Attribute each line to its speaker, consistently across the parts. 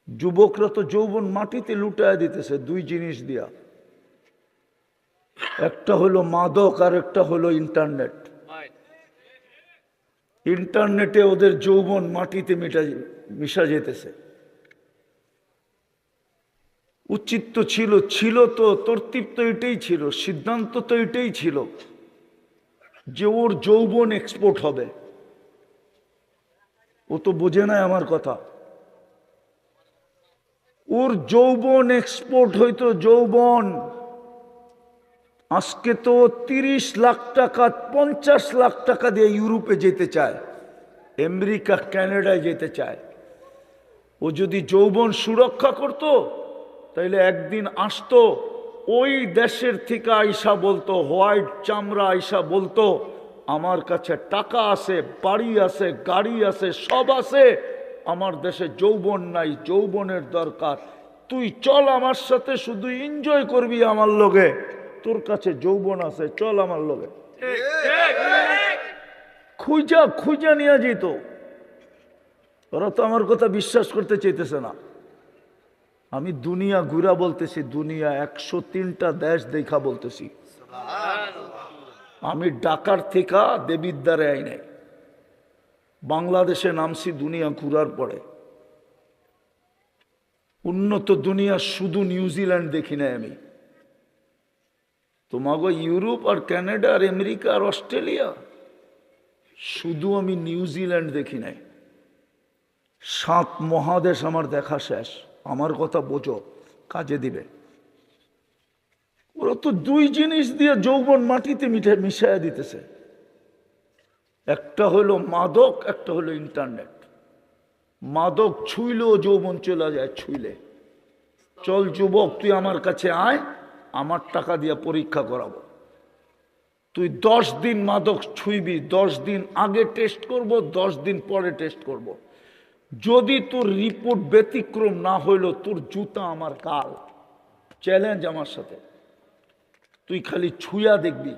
Speaker 1: যুবকরা তো যৌবন মাটিতে লুটায় দিতেছে দুই জিনিস দিয়া, একটা হলো মাদক আর একটা হলো ইন্টারনেট। ইন্টারনেটে ওদের যৌবন মাটিতে মিশা যেতেছে। উচিত তো ছিল তো তরতিব তো এটাই ছিল, সিদ্ধান্ত তো এটাই ছিল যে ওর যৌবন এক্সপোর্ট হবে। ও তো বোঝে না আমার কথা। ওর যৌবন এক্সপোর্ট হইতো, যৌবন। আজকে তো 30 লাখ টাকা 50 লাখ টাকা দিয়ে ইউরোপে যেতে চায়, আমেরিকা কানাডায় যেতে চায়। ও যদি যৌবন সুরক্ষা করত তাইলে একদিন আসতো, ওই দেশের থেকে আইসা বলতো, হোয়াইট চামড়া আইসা বলতো, আমার কাছে টাকা আছে, বাড়ি আছে, গাড়ি আছে, সব আছে, আমার দেশে যৌবন নাই, যৌবনের দরকার। তুই চল আমার সাথে, শুধু এনজয় করবি আমার লগে, তোর কাছে যৌবন আছে, চল আমার লগে। খুঁজা খুঁজা নিয়ে যেত। ওরা তো আমার কথা বিশ্বাস করতে চাইতেছে না। আমি দুনিয়া ঘুরা বলতেছি, দুনিয়া 103টা দেশ দেখা বলতেছি। আমি ঢাকার থেকে দেবিদ্বারে আই নাই, বাংলাদেশে নামছি দুনিয়া ঘুরার পরে। উন্নত দুনিয়া শুধু নিউজিল্যান্ড দেখি নাই আমি। তোমাকে ইউরোপ আর কানাডা আর আমেরিকা আর অস্ট্রেলিয়া, শুধু আমি নিউজিল্যান্ড দেখি নাই। 7 মহাদেশ আমার দেখা শেষ। আমার কথা বোঝো, কাজে দিবে। ওরা তো দুই জিনিস দিয়ে যৌবন মাটিতে মিশাইয়া দিতেছে, একটা হলো মাদক, একটা হলো ইন্টারনেট। মাদক ছুইলেও যৌবন চলে যায়, ছুইলে। চল যুবক, তুই আমার কাছে আয়, আমার টাকা দিয়ে পরীক্ষা করাবো। তুই 10 দিন মাদক ছুঁইবি, 10 দিন আগে টেস্ট করব, 10 দিন পরে টেস্ট করব। যদি তোর রিপোর্ট ব্যতিক্রম না হইল, তোর জুতা আমার কাল। চ্যালেঞ্জ আমার সাথে। তুই খালি ছুঁয়া দেখবি,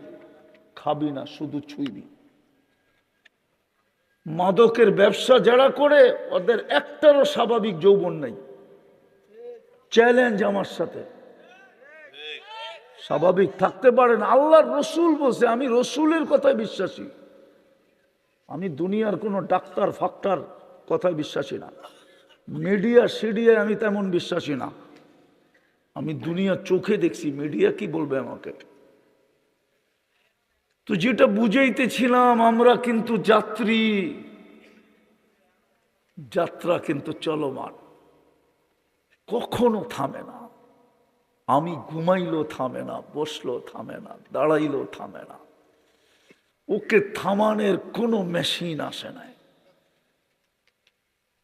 Speaker 1: খাবি না, শুধু ছুঁইবি। মাদকের ব্যবসা যারা করে, ওদের একটারও স্বাভাবিক যৌবন নাই। চ্যালেঞ্জ আমার সাথে। স্বাভাবিক থাকতে পারে না। আল্লাহর রসুল বলছে, আমি রসুলের কথায় বিশ্বাসী। আমি দুনিয়ার কোনো ডাক্তার ফাক্তার কথায় বিশ্বাসী না, মিডিয়া সিডিয়ায় আমি তেমন বিশ্বাসী না। আমি দুনিয়া চোখে দেখছি, মিডিয়া কি বলবে আমাকে। তো যেটা বুঝাইতেছিলাম, আমরা কিন্তু যাত্রী, যাত্রা কিন্তু চলমান, কখনো থামে না। আমি ঘুমাইলেও থামে না, বসলেও থামে না, দাঁড়াইলেও থামে না। ওকে থামানোর কোনো মেশিন আসে নাই।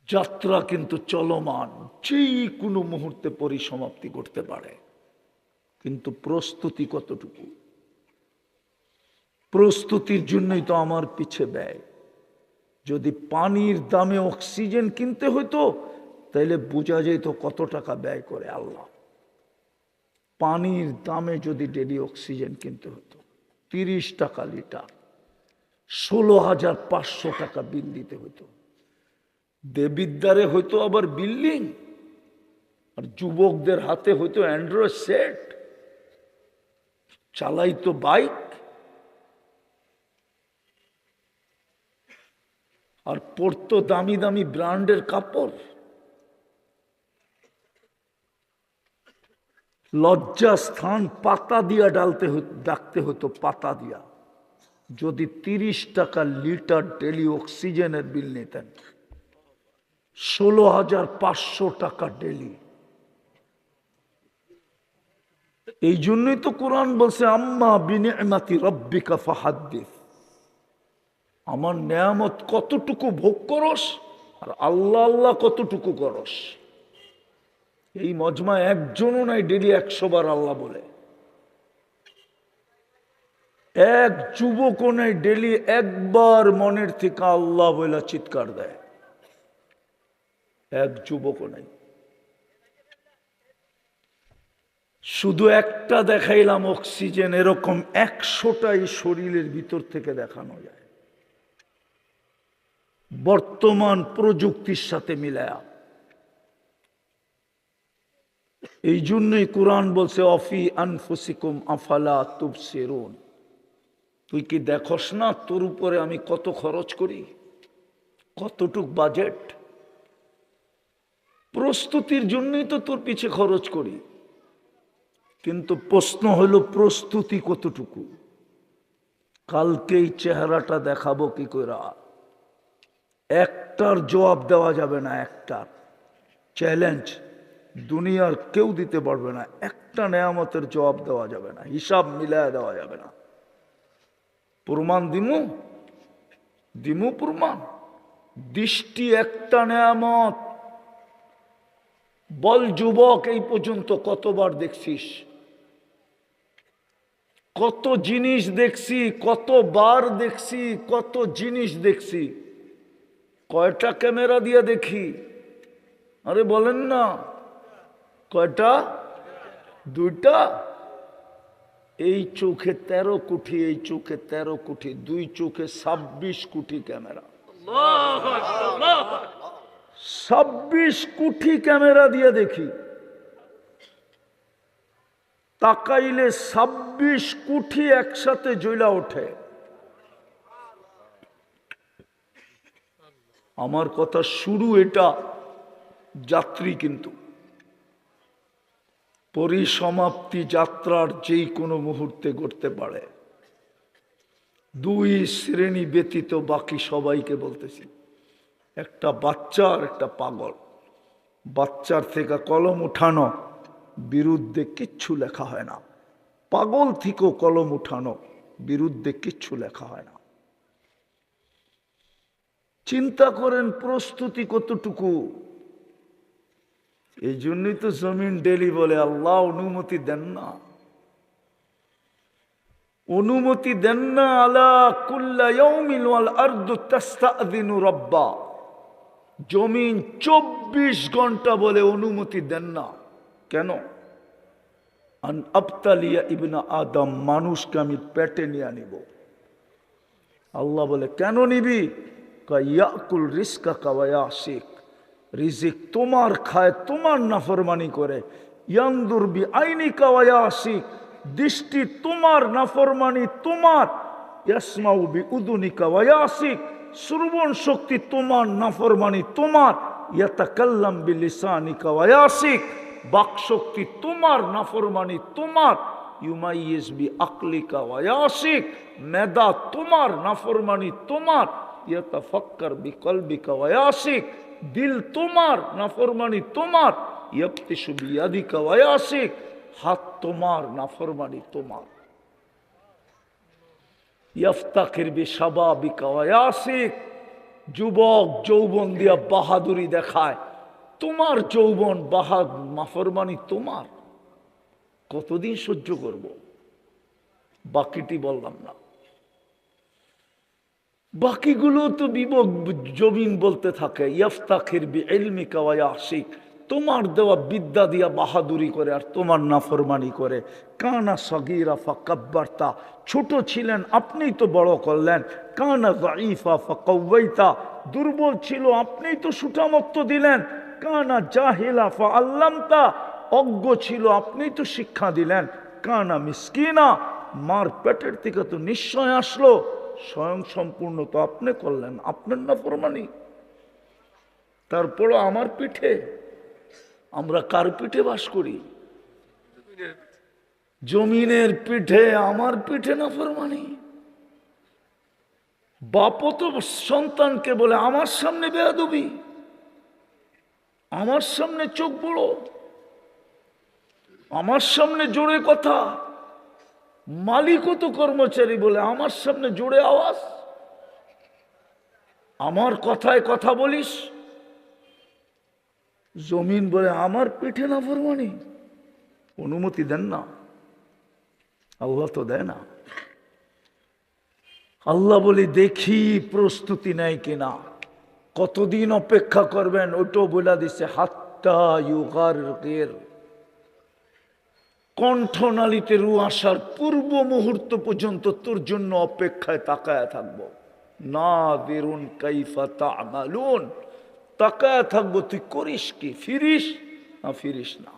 Speaker 1: যাত্রা কিন্তু চলমান, যেই কোনো মুহূর্তে পরিসমাপ্তি করতে পারে। কিন্তু প্রস্তুতি কতটুকু? প্রস্তুতির জন্যই তো আমার পিছে ব্যয়। যদি পানির দামে অক্সিজেন কিনতে হইতো, তাইলে বোঝা যেত কত টাকা ব্যয় করে আল্লাহ। পানির দামে যদি ডেলি অক্সিজেন কিনতে হতো, 30 টাকা লিটার, 16,500 টাকা বিল দিতে হতো। দেবিদ্বারে হয়তো আবার বিল্ডিং, আর যুবকদের হাতে হয়তো অ্যান্ড্রয়েড সেট, চালাইতো বাইক, আর পরতো দামি দামি ব্র্যান্ডের কাপড়। লজ্জাস্থান পাতা দিয়া ডাকতে হতো, পাতা দিয়া। যদি 30 টাকা লিটার ডেলি অক্সিজেনের বিল নিতেন, 16,500 টাকা ডেলি। এই জন্যই তো কোরআন বলছে, আম্মা বিনিআমাতি রাব্বিকা ফাহাদ্দিস। আমার নেয়ামত কতটুকু ভোগ করস, আর আল্লাহ আল্লাহ কতটুকু করস। এই মজমা একজনও নাই ডেলি 100 বার আল্লাহ বলে। এক যুবকও নাই ডেলি একবার মনের থেকে আল্লাহ বলে চিৎকার দেয়। এক যুবকও নাই। শুধু একটা দেখাইলাম অক্সিজেন, এরকম 100টাই শরীরের ভিতর থেকে দেখানো যায় বর্তমান প্রযুক্তির সাথে মিলায়া। এই জন্যই কোরআন বলছে অফি আনফুসিকুম আফালা তুবসিরুন, তুই কি দেখোস না তোর উপরে আমি কত খরচ করি, কতটুক বাজেট, প্রস্তুতির জন্যই তো তোর পিছে খরচ করি। কিন্তু প্রশ্ন হলো প্রস্তুতি কতটুকু? কালকেই চেহারাটা দেখাবো কি করে, একটার জবাব দেওয়া যাবে না, একটার চ্যালেঞ্জ দুনিয়ার কেউ দিতে পারবে না, একটা নেয়ামতের জবাব দেওয়া যাবে না, হিসাব মিলায় দেওয়া যাবে না। প্রমাণ দিমু দিমু প্রমাণ। দৃষ্টি একটা নেয়ামত। বল যুবক, এই পর্যন্ত কতবার দেখছিস, কত জিনিস দেখছি, কতবার দেখছি, কত জিনিস দেখছি, কয়টা ক্যামেরা দিয়ে দেখি? আরে বলেন না, কয়টা? দুইটা। এই চোখে 13 কোটি, এই চোখে 13 কোটি, দুই চোখে 26 কোটি ক্যামেরা। 26 কোটি ক্যামেরা দিয়ে দেখি। তাকাইলে 26 কোটি একসাথে জ্বলা ওঠে। আমার কথা শুরু এটা, যাত্রী কিন্তু পরিসমাপ্তি যাত্রার যেই কোনো মুহূর্তে ঘটতে পারে। দুই শ্রেণী ব্যতীত বাকি সবাইকে বলতেছি, একটা বাচ্চা আর একটা পাগল। বাচ্চার থেকে কলম উঠানো, বিরুদ্ধে কিচ্ছু লেখা হয় না। পাগল থেকেও কলম উঠানো, বিরুদ্ধে কিচ্ছু লেখা হয় না। চিন্তা করেন প্রস্তুতি কতটুকু। এই জন্যই তো জমিন ডেলি বলে আল্লাহ অনুমতি দেন না, অনুমতি দেন না। আলা কুল্লা ইয়াউমিন ওয়াল আরদু তাস্তাযিনু রাব্বা। জমিন 24 ঘন্টা বলে অনুমতি দেন না। কেন? আন আবতালিয়া ইবনা আদম, মানুষকে আমি পেটে নিয়ে নিব। আল্লাহ বলে কেন নিবি? ইয়াকুল রিজকাকা ওয়া ইয়াসিক, রিজিক তোমার খায়, তোমার নাফরমানি করে। ইয়ানদুর বি আইনিকা ওয়া ইয়াসিক, দৃষ্টি তোমার, নাফরমানি তোমার। ইয়াসমাউ বি উদুনিকা ওয়া ইয়াসিক, শ্রবণ শক্তি তোমার, নাফরমানি তোমার। ইয়াতাকাল্লাম বি লিসানিকা ওয়া ইয়াসিক, বাক শক্তি তোমার, নাফরমানি তোমার। ইউমাইয়িজ বি আকলিকা ওয়া ইয়াসিক, মেধা তোমার, নাফরমানি তোমার। ইয়াতাফাক্কার বি কলবিকা ওয়া ইয়াসিক, দিল তোমার, নাফরমানি তোমার। ইয়াবতিশু বিয়াদিকা ওয়া ইয়াসিক, হাত তোমার, নাফরমানি তোমার। ইফতাখির বিশাবাবিকা ওয়া ইয়াসিক, যুবক যৌবন দিয়া বাহাদুরি দেখায়, তোমার যৌবন, নাফরমানি তোমার। কতদিন সহ্য করব? বাকিটি বললাম না, বাকিগুলো তো বিবেক জমিন বলতে থাকে। ইফতাখির বিইলমিকা ওয়া ইয়াসিক, তোমার দেওয়া বিদ্যা দিয়া বাহাদুরি করে আর তোমার নাফরমানি করে। কানা সগীরা ফাকাব্বারতা, ছোট ছিলেন আপনিই তো বড় করলেন। কানা যায়ীফা ফাকাওয়াইতা, দুর্বল ছিল আপনিই তো সুঠামত্ব দিলেন। কানা জাহিলা ফাআল্লামতা, অজ্ঞ ছিল আপনিই তো শিক্ষা দিলেন। কানা মিসকিনা, মার পেটের থেকে তো নিশ্চয় আসলো, স্বয়ং সম্পূর্ণ তো আপনি করলেন, আপনার নাফরমানি। তারপরও আমার পিঠে, আমরা কার পিঠে বাস করি? জমিনের পিঠে, আমার পিঠে নাফরমানি। বাপও তো সন্তানকে বলে আমার সামনে বেয়াদবি, আমার সামনে চোখ বড়, আমার সামনে জোরে কথা। মালিকও তো কর্মচারী বলে আমার সামনে জোরে আওয়াজ, আমার কথায় কথা বলিস। জমিন বলে আমার পিঠে নাফরমানি, অনুমতি দেন না। আল্লাহ তো দেয় না। আল্লাহ বলি দেখি প্রস্তুতি নেয় কিনা, কতদিন অপেক্ষা করবেন ওইটাও বলে দিচ্ছে। হাত্তা ইউগারগির, কণ্ঠনালীতে রু আসার পূর্ব মুহূর্ত পর্যন্ত তোর জন্য অপেক্ষায় তাকায় থাকবো। নাযিরুন কাইফা তা'মালুন, তাকায় থাকবো তুই করিস কি, ফিরিস না ফিরিস না।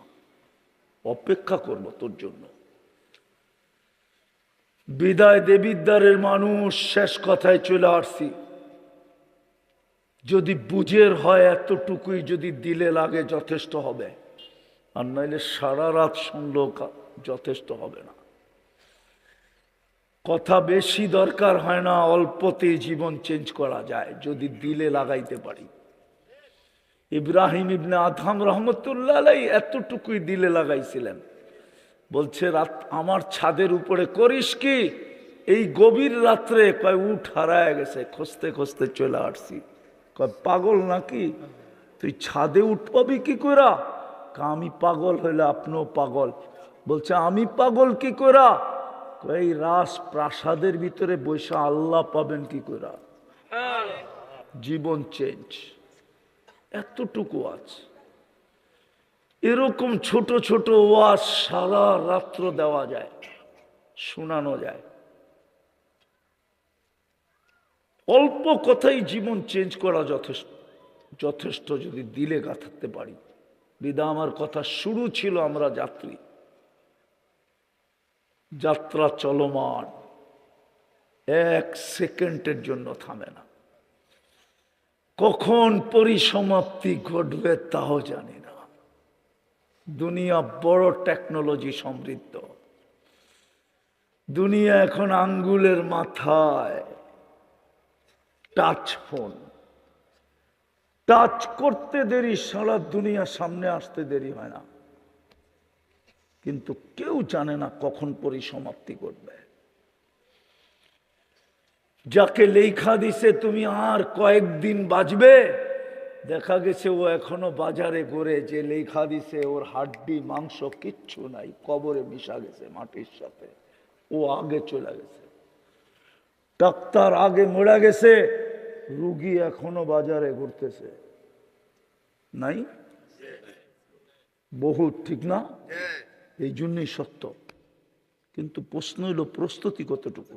Speaker 1: অপেক্ষা করব তোর জন্য। বিদায় দেবিদ্বারের মানুষ, শেষ কথায় চলে আসছি। যদি বুঝের হয় এতটুকুই যদি দিলে লাগে যথেষ্ট হবে, আর নাইলে সারা রাত শুনলেও যথেষ্ট হবে না। কথা বেশি দরকার হয় না, অল্পতেই জীবন চেঞ্জ করা যায় যদি দিলে লাগাইতে পারি। ইব্রাহিম ইবনে আদহাম রহমতুল্লাহ আলাইহি এতটুকুই দিলে লাগাইছিলেন। বলছে রাত আমার ছাদের উপরে করিস কি? এই গভীর রাত্রে কয় উঠ হারায় গেছে, খুঁজতে খুঁজতে চলে আসছি। কয় পাগল নাকি তুই ছাদে উঠ পাবি কি করা? আমি পাগল হইলে আপনিও পাগল। বলছে আমি পাগল কি করা? এই রাস প্রাসাদের ভিতরে বৈশা আল্লাহ পাবেন কি করা? জীবন চেঞ্জ। এতটুকু আছে। এরকম ছোট ছোট ওয়াজ সারা রাত্র দেওয়া যায়, শোনানো যায়। অল্প কথাই জীবন চেঞ্জ করা যথেষ্ট, যথেষ্ট যদি দিলে গাঁথাতে পারি। বিদা আমার কথা শুরু ছিল, আমরা যাত্রী, যাত্রা চলমান, এক সেকেন্ডের জন্য থামে না। কখন পরিসমাপ্তি ঘটবে তাও জানি না। দুনিয়া বড় টেকনোলজি সমৃদ্ধ। দুনিয়া এখন আঙ্গুলের মাথায় টাচ ফোন। টাচ করতে দেরি, সারা দুনিয়া সামনে আসতে দেরি হয় না। কিন্তু কেউ জানে না কখন পরিসমাপ্তি ঘটবে। যাকে লেখা দিছে তুমি আর কয়েকদিন বাঁচবে, দেখা গেছে ও এখনো বাজারে ঘুরে। যে লেখা দিছে ওর হাড্ডি মাংস কিচ্ছু নাই, কবরে মিশা গেছে মাটির সাথে, ও আগে চলে গেছে। ডাক্তার আগে মরে গেছে, রুগী এখনো বাজারে ঘুরতেছে। নাই বহুত, ঠিক না? এই জন্যই সত্য। কিন্তু প্রশ্ন হইল প্রস্তুতি কতটুকু?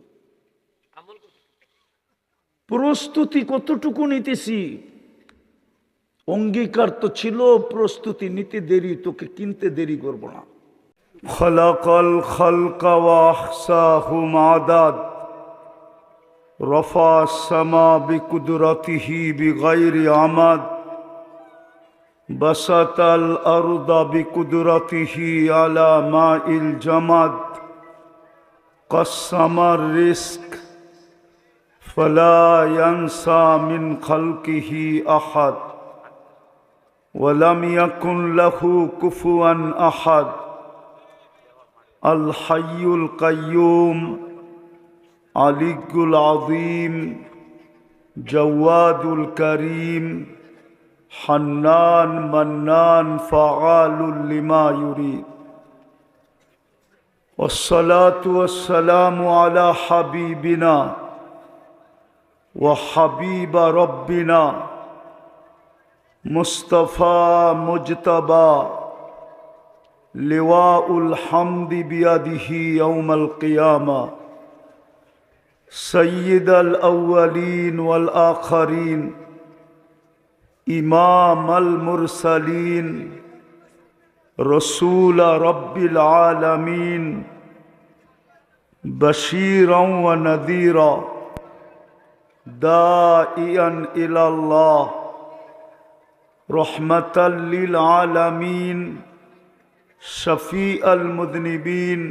Speaker 1: প্রস্তুতি কতটুকু নিতেছি? অঙ্গীকার তো ছিল, প্রস্তুতি নিতে দেরি, তোকে কিনতে দেরি করব না। খলাকাল খালকা ওয়া আহসাহুম আদাদ রফা আস-সামা বিকুদরাতিহি বিগাইরি আমাদ বাসাতাল আরদা বিকুদরাতিহি আলা মাইল জামাদ কাসসামার রিজক ফালা ইয়ানসা মিন খালকিহি আহাদ ওয়ালাম ইয়াকুন লাহু কুফুয়ান আহাদ আল হাইয়ুল কাইয়ুম আলিকুল আযীম জাওয়াদুল করিম হান্নান মান্নান ফাআলুল লিমা ইউরিদ। والصلاة والسلام على حبيبنا وحبيب ربنا مصطفى مجتبى لواء الحمد بيده يوم القيامة سيد الأولين والآخرين إمام المرسلين رسول رب العالمين بشيرا ونذيرا داعيا إلى الله رحمة للعالمين شفيع المذنبين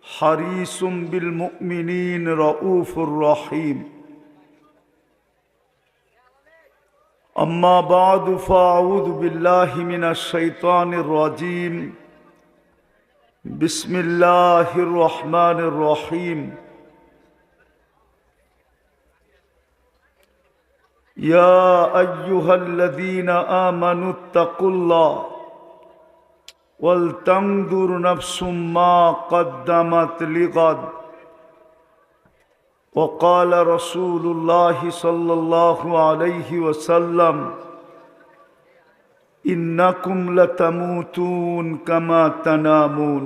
Speaker 1: حريص بالمؤمنين رؤوف رحيم أما بعد فأعوذ بالله من الشيطان الرجيم بسم الله الرحمن الرحيم يا أيها الذين آمنوا اتقوا الله ولتنظر نفس ما قدمت لغد وقال رسول الله صلى الله عليه وسلم إنكم لتموتون كما تنامون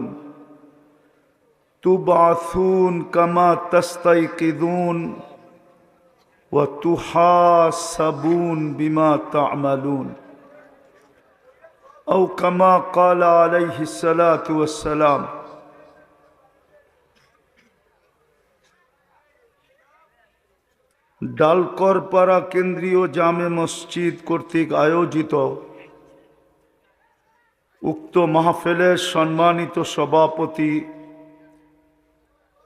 Speaker 1: تبعثون كما تستيقظون وتحاسبون بما تعملون আও কামা ক্বালা আলাইহিস সালাতু ওয়াস সালাম। ডালকরপাড়া কেন্দ্রীয় জামে মসজিদ কর্তৃক আয়োজিত উক্ত মাহফিলের সম্মানিত সভাপতি,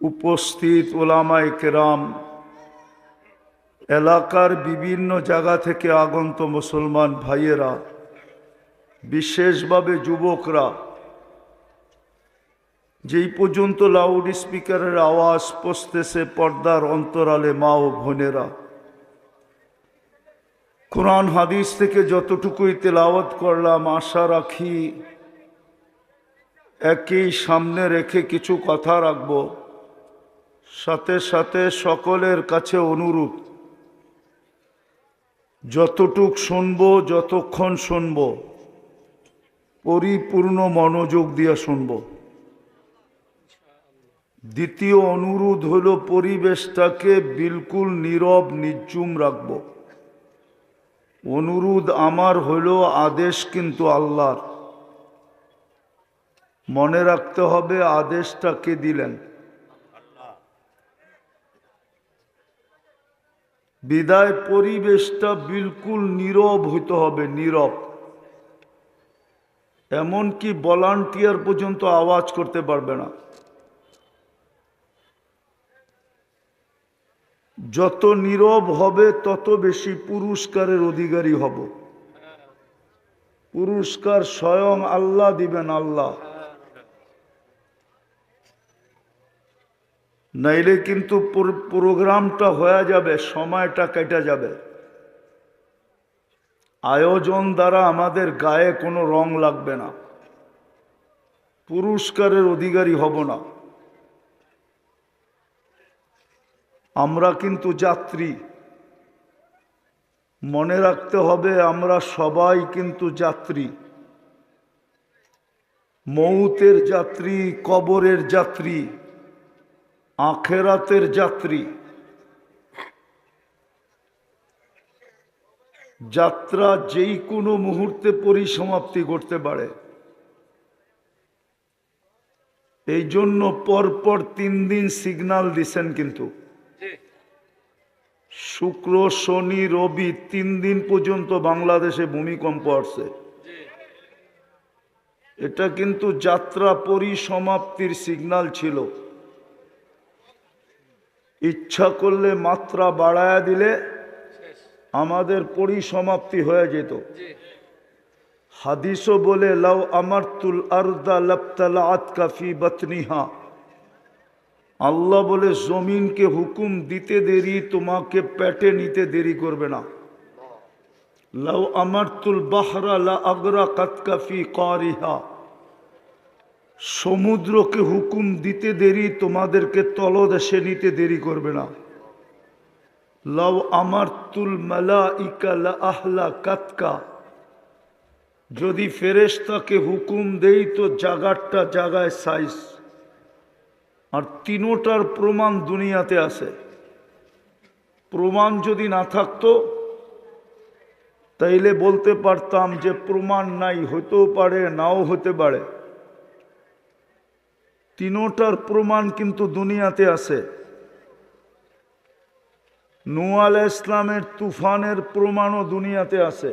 Speaker 1: উপস্থিত ওলামায়ে কেরাম, এলাকার বিভিন্ন জায়গা থেকে আগত মুসলমান ভাইয়েরা, বিশেষভাবে যুবকরা, যেই পর্যন্ত লাউড স্পিকারের আওয়াজ পৌঁছতেছে পর্দার অন্তরালে মা ও বোনেরা, কোরআন হাদিস থেকে যতটুকুই তেলাওয়াত করলাম, আশা রাখি একই সামনে রেখে কিছু কথা রাখব। সাথে সাথে সকলের কাছে অনুরোধ, যতটুক শুনব, যতক্ষণ শুনব, পরিপূর্ণ মনোযোগ দিয়ে শুনব। দ্বিতীয় অনুরোধ হলো পরিবেশটাকে বিলকুল নীরব নির্জুম রাখব। অনুরোধ আমার হলো, আদেশ কিন্তু আল্লাহর। মনে রাখতে হবে আদেশটা কে দিলেন। বিদায় পরিবেশটা বিলকুল নীরব হইতে হবে, নীরব। এমনকি ভলান্টিয়ার পর্যন্ত আওয়াজ করতে পারবে না। যত নীরব হবে তত বেশি পুরস্কারের অধিকারী হব। পুরস্কার স্বয়ং আল্লাহ দিবেন, আল্লাহ। নাইলে কিন্তু প্রোগ্রামটা হয়ে যাবে, সময়টা কেটে যাবে। আয়োজন দ্বারা আমাদের গায়ে কোনো রং লাগবে না, পুরস্কারের অধিকারী হব না। আমরা কিন্তু যাত্রী, মনে রাখতে হবে আমরা সবাই কিন্তু যাত্রী। মৌতের যাত্রী, কবরের যাত্রী, আখেরাতের যাত্রী। যাত্রা যেই কোনো মুহূর্তে পরিসমাপ্তি করতে পারে। এই জন্য পরপর 3 দিন সিগন্যাল দিছেন, কিন্তু শুক্র, শনি, রবি 3 দিন পর্যন্ত বাংলাদেশে ভূমিকম্প আসছে। এটা কিন্তু যাত্রা পরিসমাপ্তির সিগন্যাল ছিল। ইচ্ছা করলে মাত্রা বাড়ায়া দিলে আমাদের পরিসমাপ্তি হয়ে যেত। হাদিসও বলে, লাউ আমারতুল আরদা লাবতালাআতকা ফি বাতনিহা। আল্লাহ বলে, জমিনকে হুকুম দিতে দেরি তোমাকে পেটে নিতে দেরি করবে না। লাউ আমারতুল বাহরা লা আগরাকাতকা ফি কারিহা। সমুদ্রকে হুকুম দিতে দেরি তোমাদেরকে তলদেশে নিতে দেরি করবে না। লাউ আমারতুল মালাইকা লা আহলাকাতকা। যদি ফেরেশতাকে হুকুম দেই তো জাগারটা জাগায় সাইজ। আর তিনোটার প্রমাণ দুনিয়াতে আছে। প্রমাণ যদি না থাকতো তাইলে বলতে পারতাম যে প্রমাণ নাই, হতেও পারে নাও হতে পারে। তিনোটার প্রমাণ কিন্তু দুনিয়াতে আছে। নূহ আলাইহিস ইসলামের তুফানের প্রমাণও দুনিয়াতে আছে।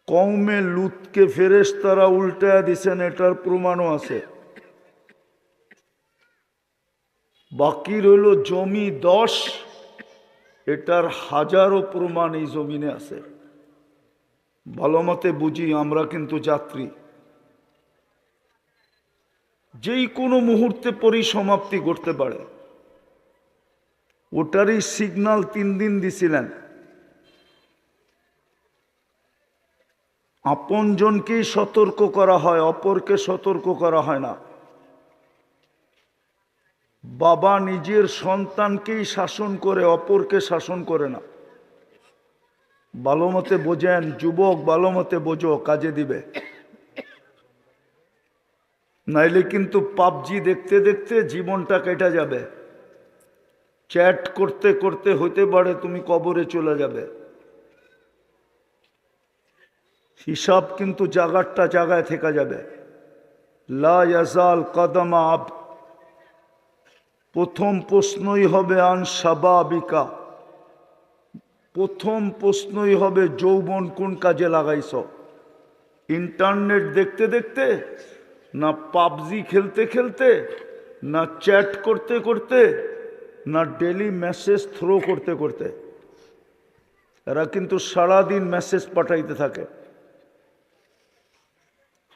Speaker 1: কওমে লুতকে ফেরেশতারা উল্টায়া দিছেন, এটার প্রমাণও আছে। বাকি রইল জমি 10, এটার হাজারো প্রমাণ এই জমিনে আছে। ভালো মতে বুঝি, আমরা কিন্তু যাত্রী। যেই কোনো মুহূর্তে পরিসমাপ্তি ঘটতে পারে। ওটারই সিগন্যাল 3 দিন দিছিলেন। আপনজনকেই সতর্ক করা হয়, অপরকে সতর্ক করা হয় না। বাবা নিজের সন্তানকেই শাসন করে, অপরকে শাসন করে না। ভালো মতে বোঝেন যুবক, ভালো মতে বোঝো, কাজে দিবে। নাইলে কিন্তু পাবজি দেখতে দেখতে জীবনটা কেটে যাবে। চ্যাট করতে করতে হইতে পারে তুমি কবরে চলে যাবে। হিসাব কিন্তু জাগারটা জায়গায় থেকে যাবে। লা ইয়াজাল কদমা আব, প্রথম প্রশ্নই হবে আন শাবাবিকা, প্রথম প্রশ্নই হবে যৌবন কোন কাজে লাগাইছ? ইন্টারনেট দেখতে দেখতে, না পাবজি খেলতে খেলতে, না চ্যাট করতে করতে, না ডেলি মেসেজ থ্রো করতে করতে। এরা কিন্তু সারাদিন মেসেজ পাঠাইতে থাকে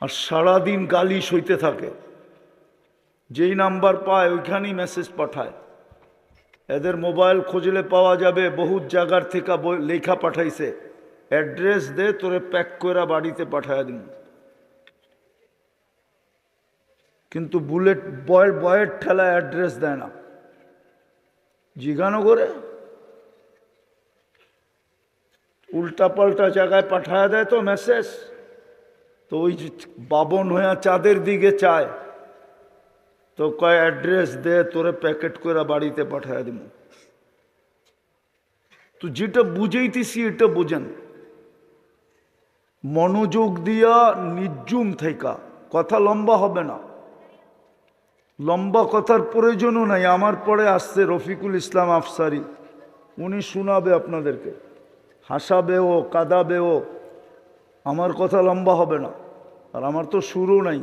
Speaker 1: আর সারাদিন গালি সইতে থাকে। যেই নাম্বার পায় ওইখানেই মেসেজ পাঠায়। এদের মোবাইল খুঁজলে পাওয়া যাবে বহুত জায়গার থেকে লেখা পাঠাইছে, অ্যাড্রেস দে তোরে প্যাক করে বাড়িতে পাঠায় দিন। কিন্তু বুলেট বয়ের ঠেলা অ্যাড্রেস দেয় না, জিজ্ঞানো করে উল্টা পাল্টা জায়গায় পাঠায় দেয় তো মেসেজ। তো ওই বাবন হয়ে চাঁদের দিকে চায়, তো কয় অ্যাড্রেস দে তোরে প্যাকেট করে বাড়িতে পাঠায় দিব। তো যেটা বুঝাইতেছি এটা বোঝেন, মনোযোগ দিয়া নির্জুম থেকা। কথা লম্বা হবে না, লম্বা কথার প্রয়োজনও নাই। আমার পরে আসছে রফিকুল ইসলাম আফসারি, উনি শোনাবে আপনাদেরকে, হাসাবেও কাঁদাবেও। আমার কথা লম্বা হবে না, আর আমার তো সুরও নাই।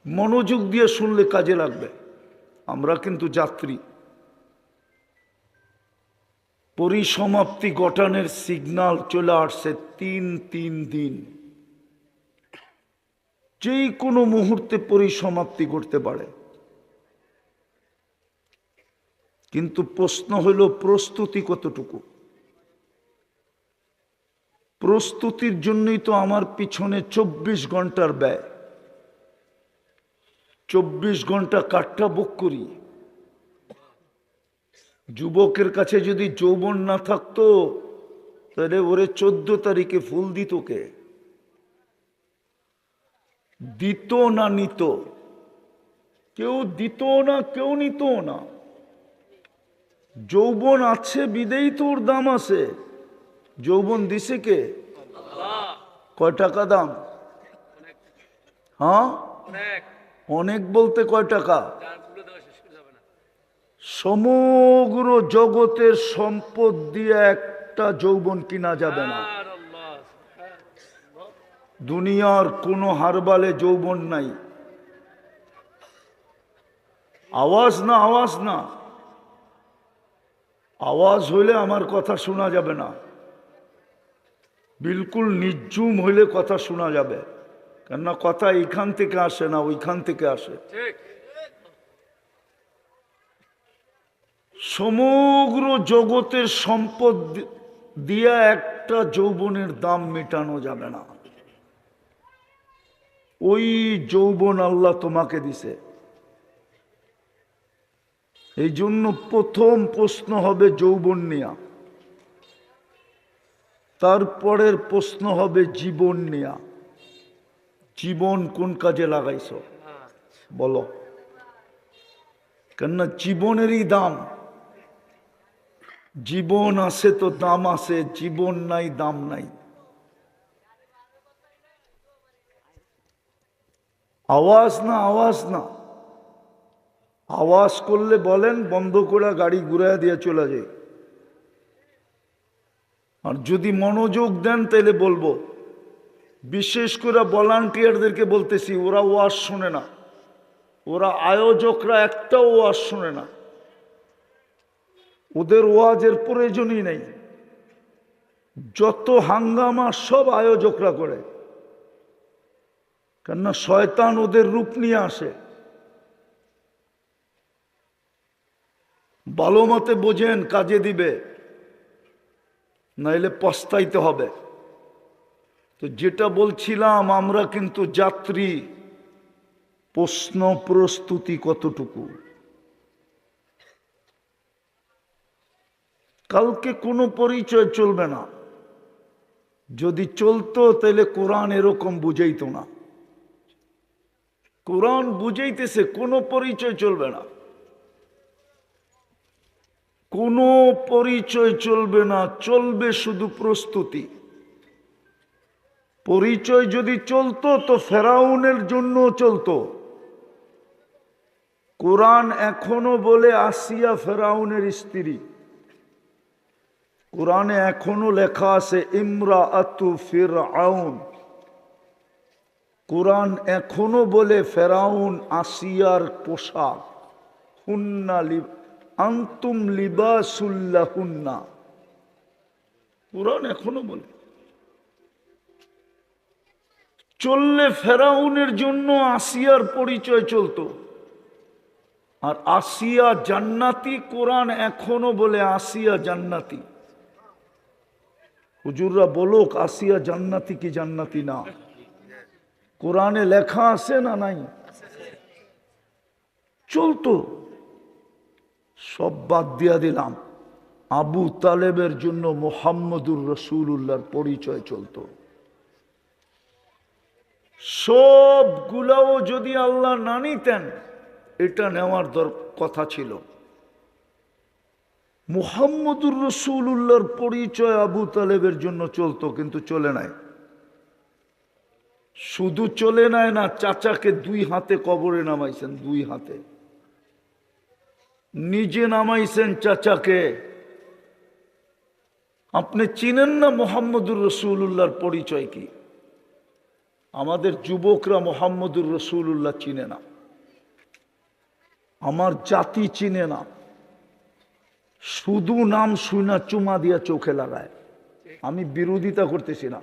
Speaker 1: মনোযোগ দিয়ে শুনলে কাজে লাগবে। আমরা কিন্তু যাত্রী। পরিসমাপ্তি গঠনের সিগন্যাল চলে আসছে 3 দিন। যে কোনো মুহূর্তে পরিসমাপ্তি করতে পারে। কিন্তু প্রশ্ন হলো প্রস্তুতি কতটুকু? প্রস্তুতির জন্যই তো আমার পিছনে 24 ঘন্টার ব্যয়। 24 ঘন্টা কাঠটা বুক করি। যুবকের কাছে যদি যৌবন না থাকতো তাহলে ওরে 14 তারিখে ফুল দিত কে? দিত না নিত? কেউ দিত না, কেউ নিত না। যৌবন আছে বিদেই তো ওর দাম আছে। যৌবন দিছে কে? কয় টাকা দাম? হ্যাঁ, অনেক বলতে কয় টাকা? সমগ্র জগতের সম্পদ দিয়ে একটা যৌবন কিনা যাবে না। দুনিয়ার কোনো হারবালে যৌবন নাই। আওয়াজ না, আওয়াজ না, আওয়াজ হইলে আমার কথা শোনা যাবে না। বিলকুল নির্জুম হইলে কথা শোনা যাবে, কেননা কথা এইখান থেকে আসে না, ওইখান থেকে আসে। সমগ্র জগতের সম্পদ দিয়া একটা যৌবনের দাম মেটানো যাবে না। ওই যৌবন আল্লাহ তোমাকে দিছে। এই জন্য প্রথম প্রশ্ন হবে যৌবন নিয়া, তারপরের প্রশ্ন হবে জীবন নিয়া। জীবন কোন কাজে লাগাইছ বলো? কেননা জীবনেরই দাম। জীবন আছে তো দাম আছে, জীবন নাই দাম নাই। আওয়াজ না, আওয়াজ না। আওয়াজ করলে বলেন বন্ধ করে গাড়ি ঘুরাইয়া দিয়ে চলে যায়। আর যদি মনোযোগ দেন তাহলে বলবো। বিশেষ করে ভলান্টিয়ারদেরকে বলতেছি, ওরা ওয়াজ শোনে না, ওরা আয়োজকরা একটাও ওয়াজ শোনে না। ওদের ওয়াজের প্রয়োজনই নেই। যত হাঙ্গামা সব আয়োজকরা করে, কেননা শয়তান ওদের রূপ নিয়ে আসে। ভালো মতে বোঝেন, কাজে দিবে, নাইলে পস্তাইতে হবে। তো যেটা বলছিলাম, আমরা কিন্তু যাত্রী। প্রশ্ন প্রস্তুতি কতটুকু? কালকে কোনো পরিচয় চলবে না। যদি চলতো তাহলে কোরআন এরকম বুঝাইতো না। কোরআন বুঝাইতেছে কোনো পরিচয় চলবে না, কোনো পরিচয় চলবে না, চলবে শুধু প্রস্তুতি। পরিচয় যদি চলতো তো ফেরাউনের জন্য চলতো। কোরআন এখনো বলে আসিয়া ফেরাউনের স্ত্রী। কোরআনে এখনো লেখা আছে ইমরাআতু ফিরআউন। কোরআন এখনো বলে ফেরাউন আসিয়ার পোশাক। হুন্না আনতুম লিবাসুল্লাহুন্না। কোরআন এখনো বলে। চললে ফেরাউনের জন্য আসিয়ার পরিচয় চলতো। আর আসিয়া জান্নাতি, কোরআন এখনো বলে আসিয়া জান্নাতি। হুজুররা বলুক আসিয়া জান্নাতি কি জান্নাতি না? কোরআনে লেখা আছে না নাই? চলতো। সব বাদ দিয়া দিলাম, আবু তালেবের জন্য মুহাম্মদুর রাসূলুল্লাহর পরিচয় চলতো। সবগুলাও যদি আল্লাহ না নিতেন, এটা নেওয়ার কথা ছিল। মুহাম্মদুর রাসূলুল্লাহর পরিচয় আবু তালেবের জন্য চলতো, কিন্তু চলে নাই। শুধু চলে নাই না, চাচাকে 2 হাতে কবরে নামাইছেন, 2 হাতে। নিজে নামাইছেন চাচাকে। আপনি চিনেন না মুহাম্মদুর রাসূলুল্লাহর পরিচয় কি? আমাদের যুবকরা মুহাম্মদুর রাসূলুল্লাহ চিনে না, আমার জাতি চিনে না। শুধু নাম শুনা চুমা দিয়া চোখে লাগায়। আমি বিরোধিতা করতেছি না,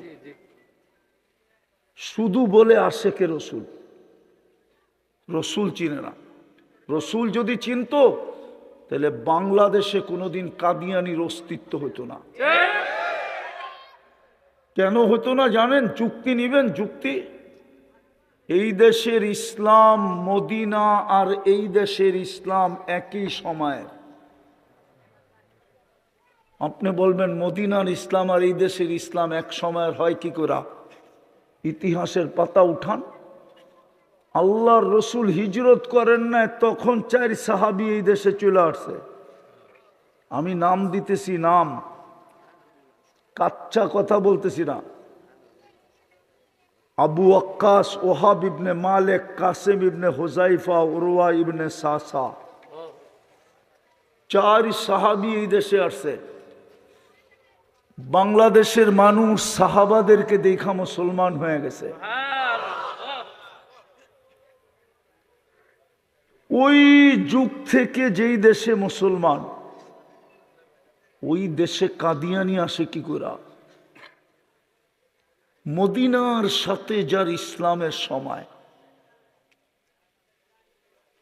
Speaker 1: শুধু বলে আশেকে রসুল। রসুল চিনে না। রসুল যদি চিনতো তাহলে বাংলাদেশে কোনোদিন কাদিয়ানির অস্তিত্ব হতো না। কেন হতো না জানেন? যুক্তি নিবেন, যুক্তি। এই দেশের ইসলাম মদিনা আর এই দেশের ইসলাম একই সময়ের। আপনি বলবেন মদিনার ইসলাম আর এই দেশের ইসলাম এক সময়ের হয় কি করে? ইতিহাসের পাতা উঠান। আল্লাহর রসুল হিজরত করেন না তখন 4 সাহাবী এই দেশে চলে আসছে। আমি নাম দিতেছি, নাম, কাচ্চা কথা বলতেছি না। আবু ওয়াক্কাস, ওহাব ইবনে মালিক, কাসিম ইবনে হুজাইফা, উরওয়া ইবনে সাসা, 4 সাহাবী এই দেশে আসছে। বাংলাদেশের মানুষ সাহাবাদেরকে দেখা মুসলমান হয়ে গেছে। ওই যুগ থেকে যেই দেশে মুসলমান, ওই দেশে কাদিয়ানি আসে কি করে? মদিনার সাথে যার ইসলামের সময়।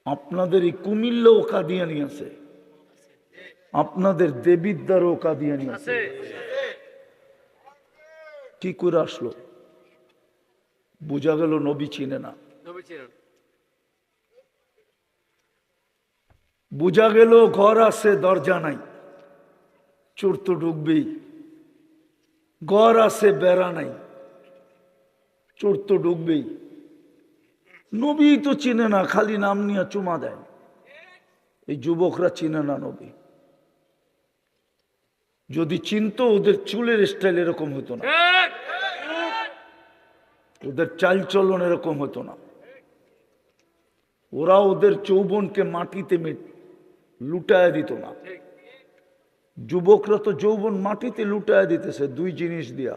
Speaker 1: আপনাদের এই কুমিল্লাও কাদিয়ানি আছে, আপনাদের দেবিদ্বারও কাদিয়ানি আছে। কি করে আসলো? বোঝা গেল নবী চিনে না। বোঝা গেল ঘর আছে দরজা নাই, চোর তো ঢুকবেই। ঘর আছে বেড়া নাই, চোর তো ঢুকবেই। নবী তো চিনে না, খালি নাম নিয়ে চুমা দেয়। এই যুবকরা চিনে না নবী। যদি চিনতো ওদের চুলের স্টাইল এরকম হতো না, ওদের চালচলন এরকম হতো না। ওরা ওদের যৌবনকে মাটিতে লুটায় দিত না। যুবকরা তো যৌবন মাটিতে লুটায় দিতেছে 2 জিনিস দিয়া।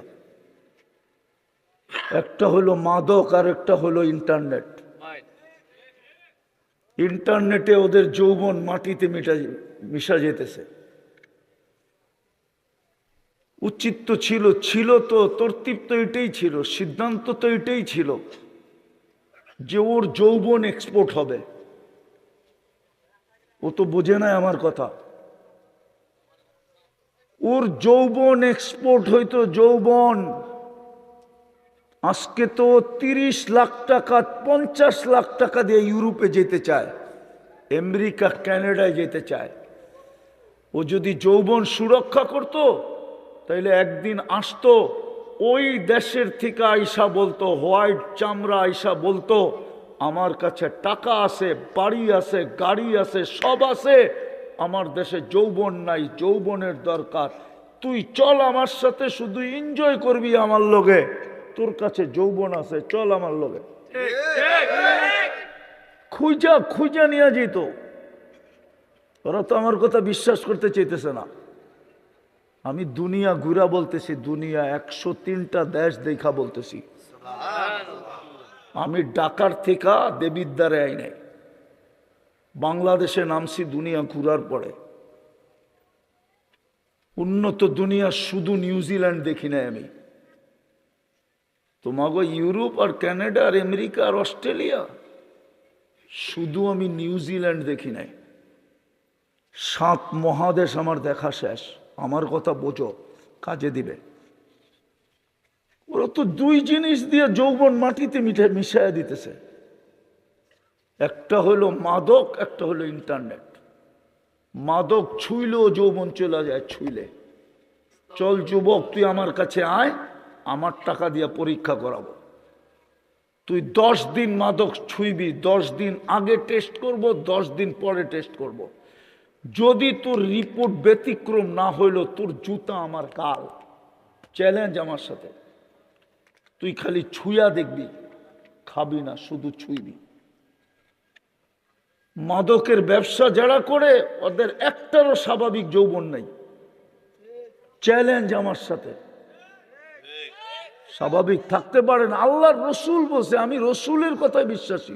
Speaker 1: একটা হলো মাদক আর একটা হলো ইন্টারনেট। ইন্টারনেটে ওদের যৌবন মাটিতে মিশা যেতেছে। উচিত তো ছিল তো তরতিব তো এটাই ছিল, সিদ্ধান্ত তো এটাই ছিল যে ওর যৌবন এক্সপোর্ট হবে। ও তো বোঝে না আমার কথা। ওর যৌবন এক্সপোর্ট হইতো, যৌবন। আজকে তো 30 লাখ টাকা 50 লাখ টাকা দিয়ে ইউরোপে যেতে চায়, আমেরিকা কানাডায় যেতে চায়। ও যদি যৌবন সুরক্ষা করত তাইলে একদিন আসতো, ওই দেশের থেকে আইসা বলতো, হোয়াইট চামড়া আইসা বলতো, আমার কাছে টাকা আছে, বাড়ি আছে, গাড়ি আছে, সব আছে, আমার দেশে যৌবন নাই, যৌবনের দরকার। তুই চল আমার সাথে, শুধু এনজয় করবি আমার লগে, তোর কাছে যৌবন আছে, চল আমার লগে। খুঁজা খুঁজা নিয়ে যেত। ওরা তো আমার কথা বিশ্বাস করতে চাইতেছে না। আমি দুনিয়া ঘুরা বলতেছি, দুনিয়া 103টা দেশ দেখা বলতেছি। আমি ঢাকার থেকে দেবিদ্বারে আই নাই, বাংলাদেশে নামছি দুনিয়া ঘুরার পরে। উন্নত দুনিয়া শুধু নিউজিল্যান্ড দেখি নাই আমি। তোমাকে ইউরোপ আর কানাডা আর আমেরিকা আর অস্ট্রেলিয়া, শুধু আমি নিউজিল্যান্ড দেখি নাই। 7 মহাদেশ আমার দেখা শেষ। আমার কথা বোঝো, কাজে দিবে। ওরা তো 2 জিনিস দিয়ে যৌবন মাটিতে মিশাইয়া দিতেছে। একটা হলো মাদক, একটা হলো ইন্টারনেট। মাদক ছুঁইলেও যৌবন চলে যায়, ছুঁইলে। চল যুবক, তুই আমার কাছে আয়, আমার টাকা দিয়ে পরীক্ষা করাবো। তুই 10 দিন মাদক ছুঁইবি, 10 দিন আগে টেস্ট করব, 10 দিন পরে টেস্ট করব। যদি তোর রিপোর্ট ব্যতিক্রম না হইল, তোর জুতা আমার কাল। চ্যালেঞ্জ আমার সাথে। তুই খালি ছুঁয়া দেখবি, খাবি না, শুধু ছুঁইবি। মাদকের ব্যবসা যারা করে, ওদের একটারও স্বাভাবিক যৌবন নাই। চ্যালেঞ্জ আমার সাথে। স্বাভাবিক থাকতে পারে না। আল্লাহর রসুল বলছে, আমি রসুলের কথায় বিশ্বাসী।